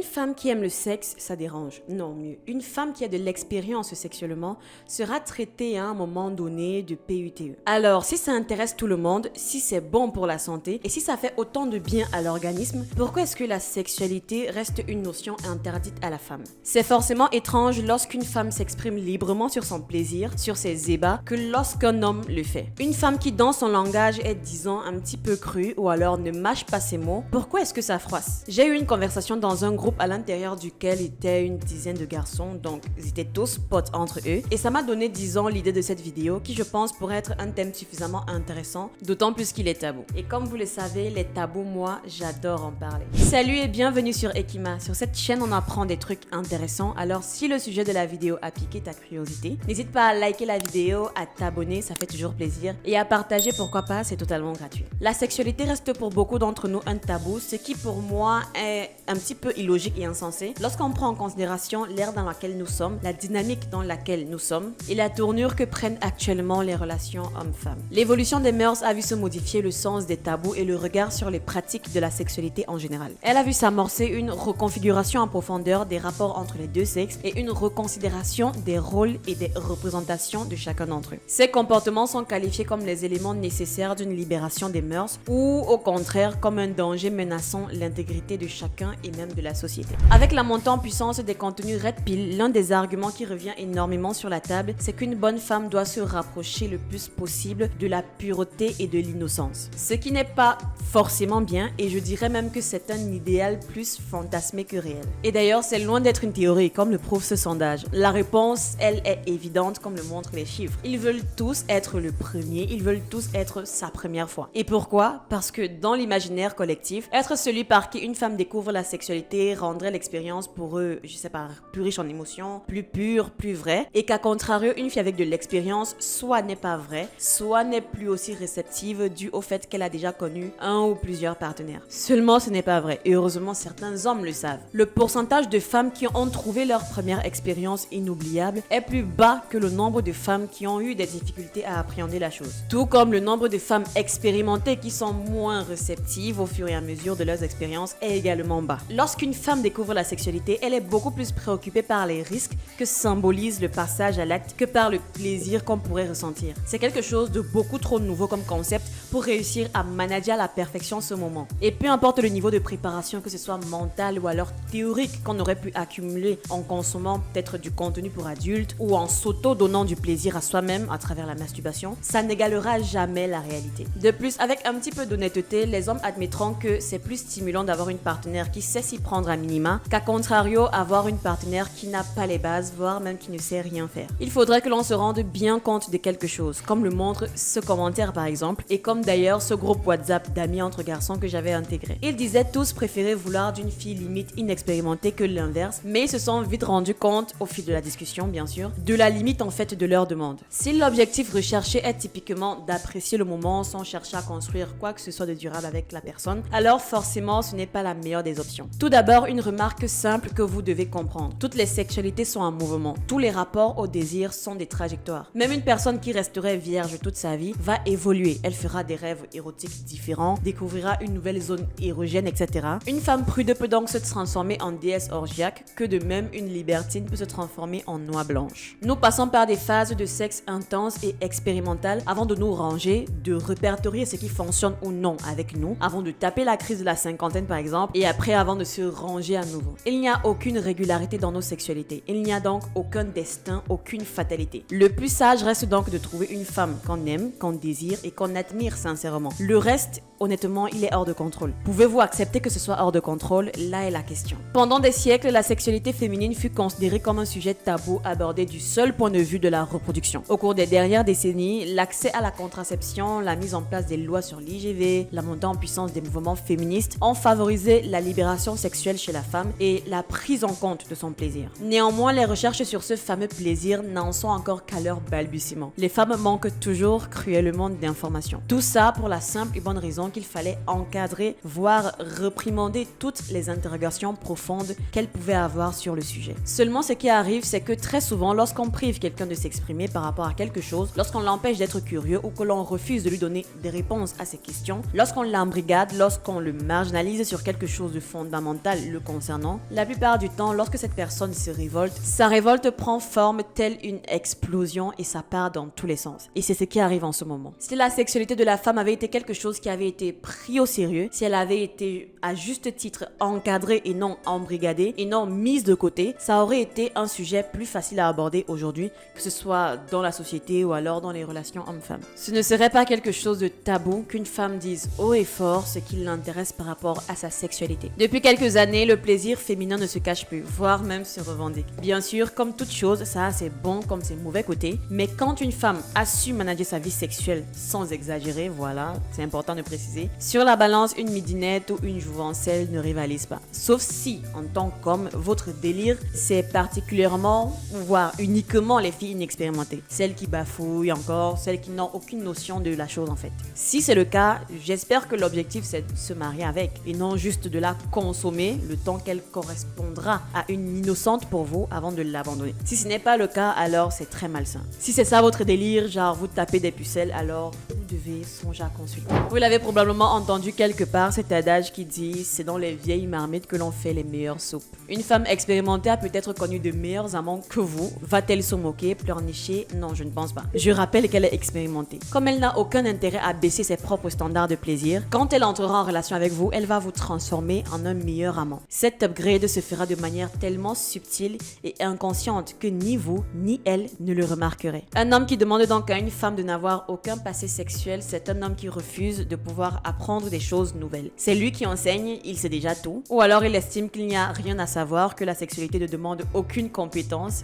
Une femme qui aime le sexe, ça dérange. Non, mieux. Une femme qui a de l'expérience sexuellement sera traitée à un moment donné de PUTE. Alors, si ça intéresse tout le monde, si c'est bon pour la santé et si ça fait autant de bien à l'organisme, pourquoi est-ce que la sexualité reste une notion interdite à la femme? C'est forcément étrange lorsqu'une femme s'exprime librement sur son plaisir, sur ses ébats, que lorsqu'un homme le fait. Une femme qui dans son langage est, disons, un petit peu crue ou alors ne mâche pas ses mots, pourquoi est-ce que ça froisse? J'ai eu une conversation dans un groupe à l'intérieur duquel était une dizaine de garçons, donc ils étaient tous potes entre eux, et ça m'a donné, disons, l'idée de cette vidéo qui je pense pourrait être un thème suffisamment intéressant, d'autant plus qu'il est tabou. Et comme vous le savez, les tabous, moi, j'adore en parler. Salut et bienvenue sur Ekima. Sur cette chaîne, on apprend des trucs intéressants, alors si le sujet de la vidéo a piqué ta curiosité, n'hésite pas à liker la vidéo, à t'abonner, ça fait toujours plaisir, et à partager, pourquoi pas, c'est totalement gratuit. La sexualité reste pour beaucoup d'entre nous un tabou, ce qui pour moi est un petit peu illogique et insensé lorsqu'on prend en considération l'ère dans laquelle nous sommes, la dynamique dans laquelle nous sommes et la tournure que prennent actuellement les relations hommes-femmes. L'évolution des mœurs a vu se modifier le sens des tabous et le regard sur les pratiques de la sexualité en général. Elle a vu s'amorcer une reconfiguration en profondeur des rapports entre les deux sexes et une reconsidération des rôles et des représentations de chacun d'entre eux. Ces comportements sont qualifiés comme les éléments nécessaires d'une libération des mœurs ou au contraire comme un danger menaçant l'intégrité de chacun et même de la société. Avec la montée en puissance des contenus Red Pill, l'un des arguments qui revient énormément sur la table, c'est qu'une bonne femme doit se rapprocher le plus possible de la pureté et de l'innocence. Ce qui n'est pas forcément bien et je dirais même que c'est un idéal plus fantasmé que réel. Et d'ailleurs, c'est loin d'être une théorie comme le prouve ce sondage. La réponse, elle, est évidente comme le montrent les chiffres. Ils veulent tous être le premier, ils veulent tous être sa première fois. Et pourquoi? Parce que dans l'imaginaire collectif, être celui par qui une femme découvre la sexualité rendrait l'expérience pour eux, je sais pas, plus riche en émotions, plus pure, plus vraie, et qu'à contrario, une fille avec de l'expérience soit n'est pas vraie, soit n'est plus aussi réceptive dû au fait qu'elle a déjà connu un ou plusieurs partenaires. Seulement ce n'est pas vrai, et heureusement certains hommes le savent. Le pourcentage de femmes qui ont trouvé leur première expérience inoubliable est plus bas que le nombre de femmes qui ont eu des difficultés à appréhender la chose. Tout comme le nombre de femmes expérimentées qui sont moins réceptives au fur et à mesure de leurs expériences est également bas. Lorsqu'une femme découvre la sexualité, elle est beaucoup plus préoccupée par les risques que symbolise le passage à l'acte que par le plaisir qu'on pourrait ressentir. C'est quelque chose de beaucoup trop nouveau comme concept pour réussir à manager à la perfection ce moment. Et peu importe le niveau de préparation, que ce soit mental ou alors théorique qu'on aurait pu accumuler en consommant peut-être du contenu pour adultes ou en s'auto-donnant du plaisir à soi-même à travers la masturbation, ça n'égalera jamais la réalité. De plus, avec un petit peu d'honnêteté, les hommes admettront que c'est plus stimulant d'avoir une partenaire qui sait s'y prendre à minima qu'à contrario avoir une partenaire qui n'a pas les bases, voire même qui ne sait rien faire. Il faudrait que l'on se rende bien compte de quelque chose, comme le montre ce commentaire par exemple, et comme d'ailleurs ce groupe WhatsApp d'amis entre garçons que j'avais intégré. Ils disaient tous préférer vouloir d'une fille limite inexpérimentée que l'inverse, mais ils se sont vite rendus compte, au fil de la discussion bien sûr, de la limite en fait de leur demande. Si l'objectif recherché est typiquement d'apprécier le moment sans chercher à construire quoi que ce soit de durable avec la personne, alors forcément ce n'est pas la meilleure des options. Tout d'abord, une remarque simple que vous devez comprendre. Toutes les sexualités sont en mouvement. Tous les rapports au désir sont des trajectoires. Même une personne qui resterait vierge toute sa vie va évoluer. Elle fera des rêves érotiques différents, découvrira une nouvelle zone érogène, etc. Une femme prude peut donc se transformer en déesse orgiaque, que de même une libertine peut se transformer en noix blanche. Nous passons par des phases de sexe intenses et expérimentales avant de nous ranger, de répertorier ce qui fonctionne ou non avec nous, avant de taper la crise de la cinquantaine par exemple, et après avant de se ranger à nouveau. Il n'y a aucune régularité dans nos sexualités. Il n'y a donc aucun destin, aucune fatalité. Le plus sage reste donc de trouver une femme qu'on aime, qu'on désire et qu'on admire sincèrement. Le reste, honnêtement, il est hors de contrôle. Pouvez-vous accepter que ce soit hors de contrôle? Là est la question. Pendant des siècles, la sexualité féminine fut considérée comme un sujet tabou abordé du seul point de vue de la reproduction. Au cours des dernières décennies, l'accès à la contraception, la mise en place des lois sur l'IGV, la montée en puissance des mouvements féministes ont favorisé la libération sexuelle chez la femme et la prise en compte de son plaisir. Néanmoins, les recherches sur ce fameux plaisir n'en sont encore qu'à leur balbutiement. Les femmes manquent toujours cruellement d'informations. Tous ça pour la simple et bonne raison qu'il fallait encadrer, voire réprimander toutes les interrogations profondes qu'elle pouvait avoir sur le sujet. Seulement, ce qui arrive, c'est que très souvent, lorsqu'on prive quelqu'un de s'exprimer par rapport à quelque chose, lorsqu'on l'empêche d'être curieux ou que l'on refuse de lui donner des réponses à ses questions, lorsqu'on l'embrigade, lorsqu'on le marginalise sur quelque chose de fondamental le concernant, la plupart du temps, lorsque cette personne se révolte, sa révolte prend forme telle une explosion et ça part dans tous les sens. Et c'est ce qui arrive en ce moment. Si la sexualité de la femme avait été quelque chose qui avait été pris au sérieux, si elle avait été à juste titre encadrée et non embrigadée et non mise de côté, ça aurait été un sujet plus facile à aborder aujourd'hui, que ce soit dans la société ou alors dans les relations hommes-femmes. Ce ne serait pas quelque chose de tabou qu'une femme dise haut et fort ce qui l'intéresse par rapport à sa sexualité. Depuis quelques années, le plaisir féminin ne se cache plus, voire même se revendique. Bien sûr, comme toute chose, ça a ses bons comme ses mauvais côtés, mais quand une femme assume manager sa vie sexuelle sans exagérer, voilà, c'est important de préciser, sur la balance, une midinette ou une jouvencelle ne rivalise pas. Sauf si, en tant qu'homme, votre délire, c'est particulièrement, voire uniquement les filles inexpérimentées. Celles qui bafouillent encore, celles qui n'ont aucune notion de la chose en fait. Si c'est le cas, j'espère que l'objectif c'est de se marier avec et non juste de la consommer le temps qu'elle correspondra à une innocente pour vous avant de l'abandonner. Si ce n'est pas le cas, alors c'est très malsain. Si c'est ça votre délire, genre vous tapez des pucelles, alors vous devez songer à consulter. Vous l'avez probablement entendu quelque part, cet adage qui dit « c'est dans les vieilles marmites que l'on fait les meilleures soupes ». Une femme expérimentée a peut-être connu de meilleurs amants que vous. Va-t-elle se moquer, pleurnicher? Non, je ne pense pas. Je rappelle qu'elle est expérimentée. Comme elle n'a aucun intérêt à baisser ses propres standards de plaisir, quand elle entrera en relation avec vous, elle va vous transformer en un meilleur amant. Cet upgrade se fera de manière tellement subtile et inconsciente que ni vous, ni elle ne le remarquerez. Un homme qui demande donc à une femme de n'avoir aucun passé sexuel, c'est un homme qui refuse de pouvoir apprendre des choses nouvelles. C'est lui qui enseigne, il sait déjà tout. Ou alors il estime qu'il n'y a rien à savoir, que la sexualité ne demande aucune compétence.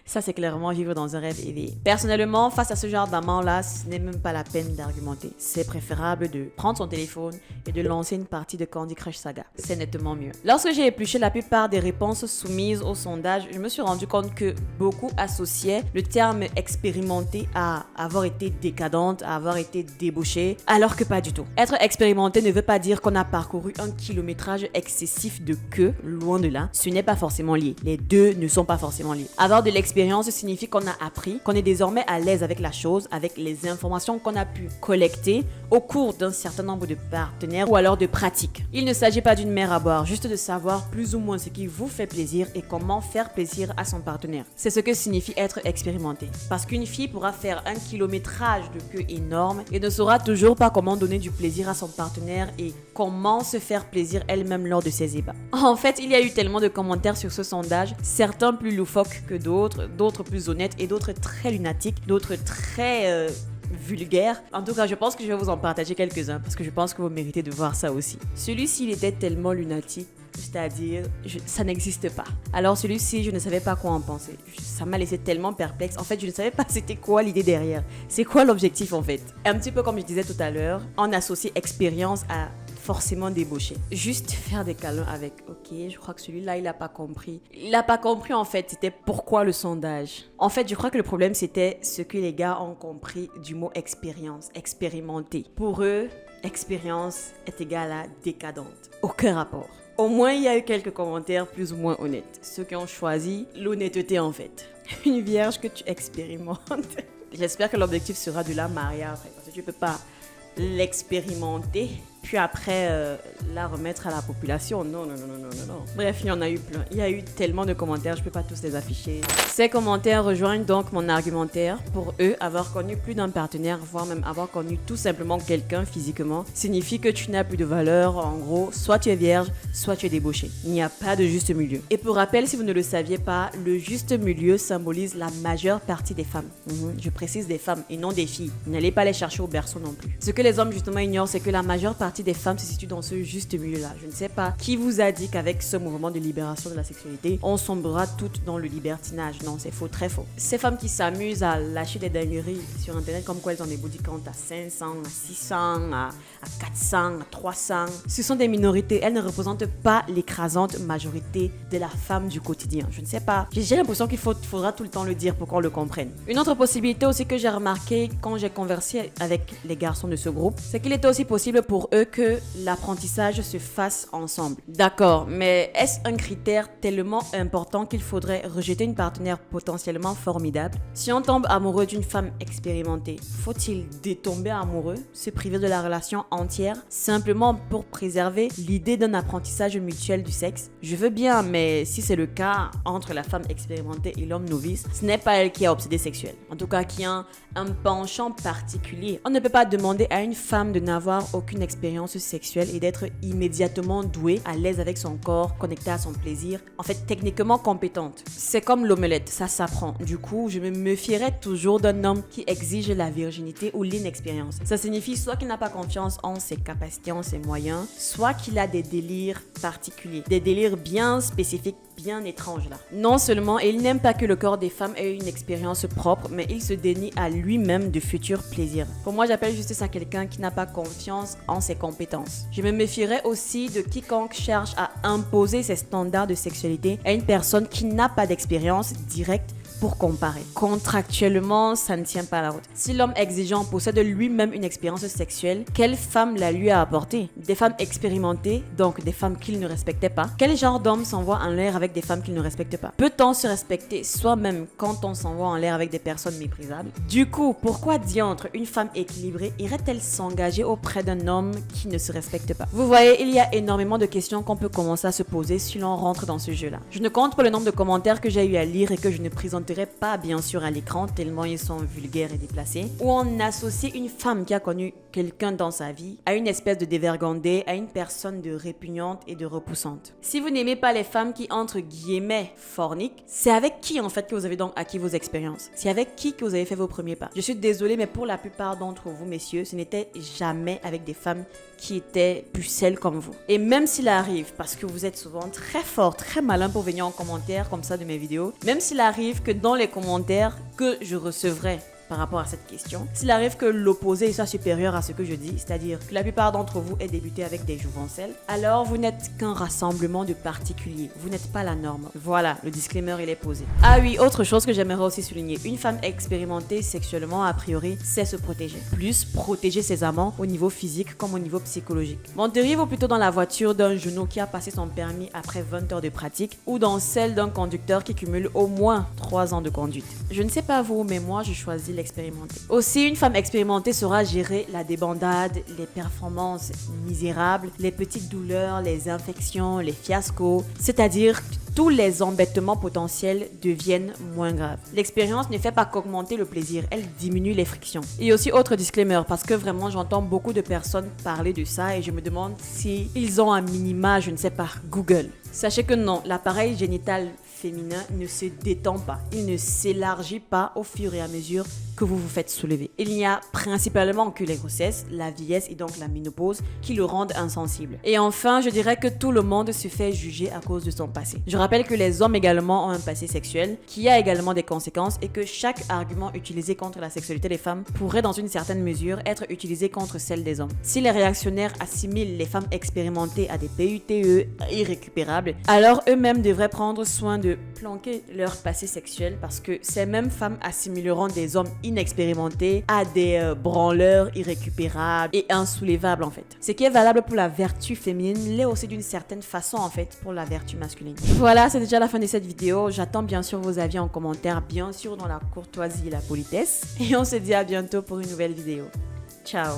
Ça, c'est clairement vivre dans un rêve éveillé. Personnellement, face à ce genre d'amant-là, ce n'est même pas la peine d'argumenter. C'est préférable de prendre son téléphone et de lancer une partie de Candy Crush Saga. C'est nettement mieux. Lorsque j'ai épluché la plupart des réponses soumises au sondage, je me suis rendu compte que beaucoup associaient le terme expérimenté à avoir été décadente, à avoir été débauchée, alors que pas du tout. Être expérimenté ne veut pas dire qu'on a parcouru un kilométrage excessif de queue, loin de là. Ce n'est pas forcément lié. Les deux ne sont pas forcément liés. Avoir de l'expérience signifie qu'on a appris, qu'on est désormais à l'aise avec la chose, avec les informations qu'on a pu collecter au cours d'un certain nombre de partenaires ou alors de pratiques. Il ne s'agit pas d'une mer à boire, juste de savoir plus ou moins ce qui vous fait plaisir et comment faire plaisir à son partenaire. C'est ce que signifie être expérimenté. Parce qu'une fille pourra faire un kilométrage de queue énorme et ne saura toujours pas comment donner du plaisir à son partenaire et comment se faire plaisir elle-même lors de ses ébats. En fait, il y a eu tellement de commentaires sur ce sondage, certains plus loufoques que d'autres, d'autres plus honnêtes et d'autres très lunatiques, d'autres très vulgaire. En tout cas, je pense que je vais vous en partager quelques-uns parce que je pense que vous méritez de voir ça aussi. Celui-ci, il était tellement lunatique, c'est-à-dire, ça n'existe pas. Alors celui-ci, je ne savais pas quoi en penser. Ça m'a laissé tellement perplexe. En fait, je ne savais pas c'était quoi l'idée derrière. C'est quoi l'objectif en fait? Un petit peu comme je disais tout à l'heure, on associe expérience à forcément débauché. Juste faire des câlins avec. Ok, je crois que celui-là, il n'a pas compris. Il n'a pas compris en fait, c'était pourquoi le sondage. En fait, je crois que le problème, c'était ce que les gars ont compris du mot expérience, expérimenter. Pour eux, expérience est égale à décadente. Aucun rapport. Au moins, il y a eu quelques commentaires plus ou moins honnêtes. Ceux qui ont choisi l'honnêteté en fait. Une vierge que tu expérimentes. J'espère que l'objectif sera de la marier après. Parce que tu ne peux pas l'expérimenter puis après la remettre à la population. Non. Bref, il y en a eu plein. Il y a eu tellement de commentaires, je peux pas tous les afficher. Ces commentaires rejoignent donc mon argumentaire. Pour eux, avoir connu plus d'un partenaire, voire même avoir connu tout simplement quelqu'un physiquement, signifie que tu n'as plus de valeur. En gros, soit tu es vierge, soit tu es débauché. Il n'y a pas de juste milieu. Et pour rappel, si vous ne le saviez pas, le juste milieu symbolise la majeure partie des femmes. Je précise des femmes et non des filles. N'allez pas les chercher au berceau non plus. Ce que les hommes justement ignorent, c'est que la majeure partie partie des femmes se situe dans ce juste milieu-là. Je ne sais pas qui vous a dit qu'avec ce mouvement de libération de la sexualité, on sombrera toutes dans le libertinage. Non, c'est faux, très faux. Ces femmes qui s'amusent à lâcher des dingueries sur Internet comme quoi elles ont des body count à 500, à 600, à 400, à 300, ce sont des minorités. Elles ne représentent pas l'écrasante majorité de la femme du quotidien. Je ne sais pas. J'ai l'impression qu'il faudra tout le temps le dire pour qu'on le comprenne. Une autre possibilité aussi que j'ai remarqué quand j'ai conversé avec les garçons de ce groupe, c'est qu'il était aussi possible pour eux que l'apprentissage se fasse ensemble. D'accord, mais est-ce un critère tellement important qu'il faudrait rejeter une partenaire potentiellement formidable? Si on tombe amoureux d'une femme expérimentée, faut-il détomber amoureux, se priver de la relation entière, simplement pour préserver l'idée d'un apprentissage mutuel du sexe? Je veux bien, mais si c'est le cas entre la femme expérimentée et l'homme novice, ce n'est pas elle qui est obsédée sexuelle. En tout cas, qui a un penchant particulier. On ne peut pas demander à une femme de n'avoir aucune expérience sexuelle et d'être immédiatement douée, à l'aise avec son corps, connectée à son plaisir, en fait techniquement compétente. C'est comme l'omelette, ça s'apprend. Du coup, je me méfierais toujours d'un homme qui exige la virginité ou l'inexpérience. Ça signifie soit qu'il n'a pas confiance en ses capacités, en ses moyens, soit qu'il a des délires particuliers, des délires bien spécifiques, bien étranges là. Non seulement il n'aime pas que le corps des femmes ait une expérience propre, mais il se dénie à lui-même de futurs plaisirs. Pour moi, j'appelle juste ça quelqu'un qui n'a pas confiance en ses compétences. Je me méfierais aussi de quiconque cherche à imposer ses standards de sexualité à une personne qui n'a pas d'expérience directe pour comparer. Contractuellement, ça ne tient pas la route. Si l'homme exigeant possède lui-même une expérience sexuelle, quelle femme la lui a apportée? Des femmes expérimentées, donc des femmes qu'il ne respectait pas. Quel genre d'homme s'envoie en l'air avec des femmes qu'il ne respecte pas? Peut-on se respecter soi-même quand on s'envoie en l'air avec des personnes méprisables? Du coup, pourquoi diantre une femme équilibrée irait-elle s'engager auprès d'un homme qui ne se respecte pas? Vous voyez, il y a énormément de questions qu'on peut commencer à se poser si l'on rentre dans ce jeu-là. Je ne compte pas le nombre de commentaires que j'ai eu à lire et que je ne présente pas bien sûr à l'écran tellement ils sont vulgaires et déplacés, où on associe une femme qui a connu quelqu'un dans sa vie à une espèce de dévergondée, à une personne de répugnante et de repoussante. Si vous n'aimez pas les femmes qui entre guillemets forniquent, c'est avec qui en fait que vous avez donc acquis vos expériences? C'est avec qui que vous avez fait vos premiers pas? Je suis désolée, mais pour la plupart d'entre vous messieurs, ce n'était jamais avec des femmes qui étaient pucelles comme vous. Et même s'il arrive, parce que vous êtes souvent très fort, très malin pour venir en commentaire comme ça de mes vidéos, même s'il arrive que dans les commentaires que je recevrai par rapport à cette question, s'il arrive que l'opposé soit supérieur à ce que je dis, c'est-à-dire que la plupart d'entre vous aient débuté avec des jouvencelles, alors vous n'êtes qu'un rassemblement de particuliers, vous n'êtes pas la norme. Voilà, le disclaimer il est posé. Ah oui, autre chose que j'aimerais aussi souligner, une femme expérimentée sexuellement a priori sait se protéger. Plus protéger ses amants au niveau physique comme au niveau psychologique. Monteriez-vous plutôt dans la voiture d'un genou qui a passé son permis après 20 heures de pratique ou dans celle d'un conducteur qui cumule au moins 3 ans de conduite? Je ne sais pas vous, mais moi je choisis l'expérimenté. Aussi, une femme expérimentée saura gérer la débandade, les performances misérables, les petites douleurs, les infections, les fiascos, c'est-à-dire tous les embêtements potentiels deviennent moins graves. L'expérience ne fait pas qu'augmenter le plaisir, elle diminue les frictions. Et aussi autre disclaimer, parce que vraiment j'entends beaucoup de personnes parler de ça et je me demande si ils ont un minima, je ne sais pas, Google. Sachez que non, l'appareil génital féminin ne se détend pas, il ne s'élargit pas au fur et à mesure que vous vous faites soulever. Il n'y a principalement que les grossesses, la vieillesse et donc la ménopause qui le rendent insensible. Et enfin, je dirais que tout le monde se fait juger à cause de son passé. Je rappelle que les hommes également ont un passé sexuel qui a également des conséquences et que chaque argument utilisé contre la sexualité des femmes pourrait dans une certaine mesure être utilisé contre celle des hommes. Si les réactionnaires assimilent les femmes expérimentées à des PUTE irrécupérables, alors eux-mêmes devraient prendre soin de planquer leur passé sexuel parce que ces mêmes femmes assimileront des hommes inexpérimentés à des branleurs irrécupérables et insoulèvables en fait. Ce qui est valable pour la vertu féminine l'est aussi d'une certaine façon en fait pour la vertu masculine. Voilà, c'est déjà la fin de cette vidéo. J'attends bien sûr vos avis en commentaire, bien sûr dans la courtoisie et la politesse. Et on se dit à bientôt pour une nouvelle vidéo. Ciao!